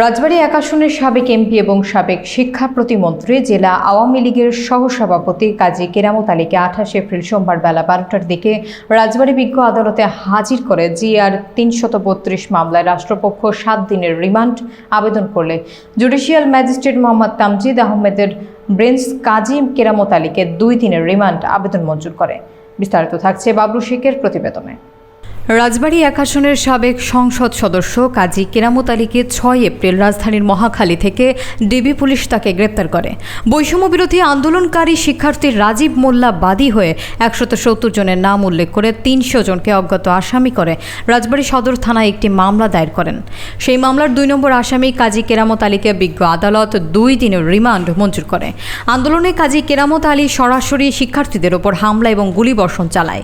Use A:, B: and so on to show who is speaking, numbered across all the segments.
A: রাজবাড়ী এক আসনের সাবেক এমপি এবং সাবেক শিক্ষা প্রতিমন্ত্রী জেলা আওয়ামী লীগের সহসভাপতি কাজী কেরামত আলীকে 28 এপ্রিল সোমবার বেলা 12টার দিকে রাজবাড়ী বিজ্ঞ আদালতে হাজির করে জিআর 332 মামলায় রাষ্ট্রপক্ষ 7 দিনের রিমান্ড আবেদন করলে জুডিশিয়াল ম্যাজিস্ট্রেট মোহাম্মদ তামজিদ আহমেদের বেঞ্চ কাজী কেরামত আলীকে 2 দিনের রিমান্ড আবেদন মঞ্জুর করে। বিস্তারিত থাকছে বাবলু শেখের প্রতিবেদনে। রাজবাড়ী এক আসনের সাবেক সংসদ সদস্য কাজী কেরামত আলীকে 6 এপ্রিল রাজধানীর মহাখালী থেকে ডিবি পুলিশ তাকে গ্রেপ্তার করে। বৈষম্য বিরোধী আন্দোলনকারী শিক্ষার্থী রাজীব মোল্লা বাদী হয়ে 170 জনের নাম উল্লেখ করে 300 জনকে অজ্ঞাত আসামি করে রাজবাড়ী সদর থানায় একটি মামলা দায়ের করেন। সেই মামলার 2 নম্বর আসামি কাজী কেরামত আলীকে বিজ্ঞ আদালত 2 দিনের রিমান্ড মঞ্জুর করে। আন্দোলনে কাজী কেরামত আলী সরাসরি শিক্ষার্থীদের ওপর হামলা এবং গুলিবর্ষণ চালায়।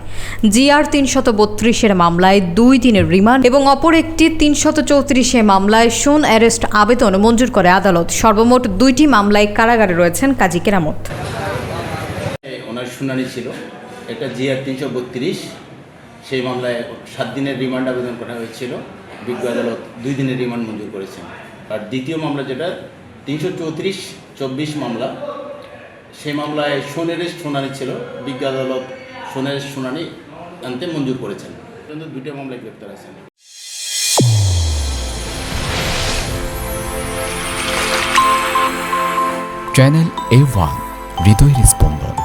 A: জিআর 332-এর মামলায় 2 দিনের রিমান্ড এবং অপর একটি 334 মামলায় শোন অ্যারেস্ট আবেদন মঞ্জুর করে আদালত। সর্বমোট 2টি মামলায় কারাগারে রয়েছেন কাজী কেরামত।
B: ওনার শুনানি ছিল, একটা জিআর 332, সেই মামলায় 7 দিনের রিমান্ড আবেদন করা হয়েছিল, বিজ্ঞ আদালত 2 দিনের রিমান্ড মঞ্জুর করেছেন। আর দ্বিতীয় মামলা যেটা 334-24 মামলা, সেই মামলায় শোন অ্যারেস্ট শুনানি ছিল, বিজ্ঞ আদালত শোন অ্যারেস্ট শুনানি আনতে মঞ্জুর করেছেন। কিন্তু 2টা মামলায় গ্রেপ্তার আছেন।
C: চ্যানেল A1 হৃদয়ের স্পন্দন।